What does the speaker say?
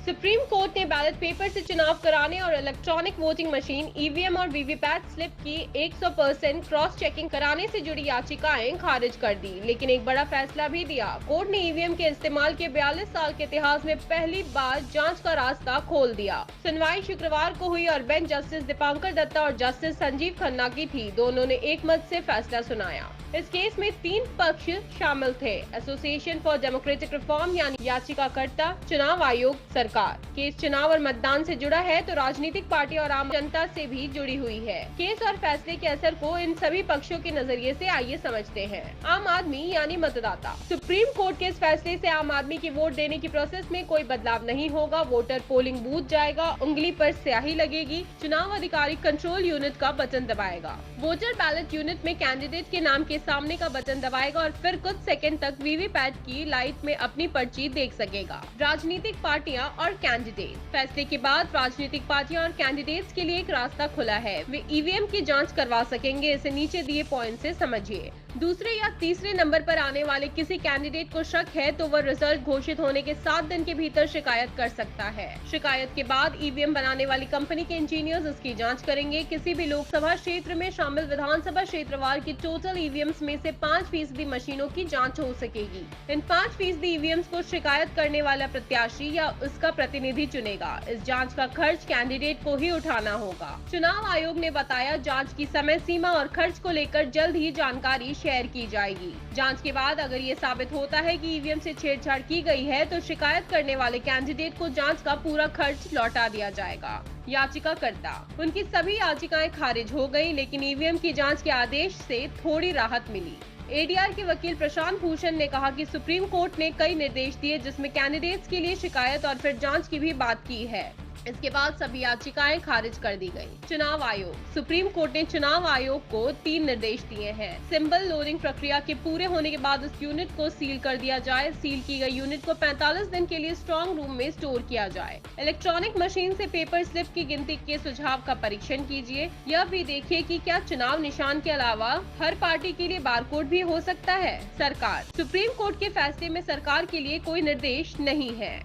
Supreme court ने ballot paper से चुनाव कराने और इलेक्ट्रॉनिक वोटिंग मशीन ईवीएम और वीवीपैट स्लिप की 100% क्रॉस चेकिंग कराने से जुड़ी याचिकाएं खारिज कर दी, लेकिन एक बड़ा फैसला भी दिया। कोर्ट ने ईवीएम के इस्तेमाल के 42 साल के इतिहास में पहली बार जांच का रास्ता खोल दिया। सुनवाई शुक्रवार को हुई और बेंच जस्टिस दीपांकर दत्ता और जस्टिस संजीव खन्ना की थी। दोनों ने एक मत से फैसला सुनाया। इस केस में 3 पक्ष शामिल थे: एसोसिएशन फॉर डेमोक्रेटिक रिफॉर्म यानी याचिकाकर्ता, चुनाव आयोग, सरकार। केस चुनाव और मतदान से जुड़ा है तो राजनीतिक पार्टी और आम जनता से भी जुड़ी हुई है। केस और फैसले के असर को इन सभी पक्षों के नजरिए से आइए समझते हैं। आम आदमी यानी मतदाता। सुप्रीम कोर्ट के इस फैसले से आम आदमी की वोट देने की प्रोसेस में कोई बदलाव नहीं होगा। वोटर पोलिंग बूथ जाएगा, उंगली पर स्याही लगेगी, चुनाव अधिकारी कंट्रोल यूनिट का बटन दबाएगा, वोटर बैलेट यूनिट में कैंडिडेट के नाम के सामने का बटन दबाएगा और फिर कुछ सेकंड तक वीवीपैट की लाइट में अपनी पर्ची देख सकेगा। राजनीतिक पार्टियां और कैंडिडेट। फैसले के बाद राजनीतिक पार्टियां और कैंडिडेट्स के लिए एक रास्ता खुला है। वे ईवीएम की जांच करवा सकेंगे। इसे नीचे दिए पॉइंट से समझिए। दूसरे या तीसरे नंबर पर आने वाले किसी कैंडिडेट को शक है तो वह रिजल्ट घोषित होने के 7 दिन के भीतर शिकायत कर सकता है। शिकायत के बाद ईवीएम बनाने वाली कंपनी के इंजीनियर्स इसकी जांच करेंगे। किसी भी लोकसभा क्षेत्र में शामिल विधानसभा क्षेत्रवार की टोटल ईवीएम्स में से 5% मशीनों की जांच हो सकेगी। इन 5% ईवीएम्स को शिकायत करने वाला प्रत्याशी या उसका प्रतिनिधि चुनेगा। इस जांच का खर्च कैंडिडेट को ही उठाना होगा। चुनाव आयोग ने बताया, जांच की समय सीमा और खर्च को लेकर जल्द ही जानकारी शेयर की जाएगी। जांच के बाद अगर ये साबित होता है कि ईवीएम से छेड़छाड़ की गई है तो शिकायत करने वाले कैंडिडेट को जांच का पूरा खर्च लौटा दिया जाएगा। याचिकाकर्ता। उनकी सभी याचिकाएं खारिज हो गई, लेकिन ईवीएम की जांच के आदेश से थोड़ी राहत मिली। एडीआर के वकील प्रशांत भूषण ने कहा कि सुप्रीम कोर्ट ने कई निर्देश दिए जिसमें कैंडिडेट्स के लिए शिकायत और फिर जांच की भी बात की है। इसके बाद सभी याचिकाएं खारिज कर दी गयी। चुनाव आयोग। सुप्रीम कोर्ट ने चुनाव आयोग को 3 निर्देश दिए हैं। सिंबल लोडिंग प्रक्रिया के पूरे होने के बाद उस यूनिट को सील कर दिया जाए। सील की गई यूनिट को 45 दिन के लिए स्ट्रॉन्ग रूम में स्टोर किया जाए। इलेक्ट्रॉनिक मशीन से पेपर स्लिप की गिनती के सुझाव का परीक्षण कीजिए। यह भी देखिए कि क्या चुनाव निशान के अलावा हर पार्टी के लिए बारकोड भी हो सकता है। सरकार। सुप्रीम कोर्ट के फैसले में सरकार के लिए कोई निर्देश नहीं है।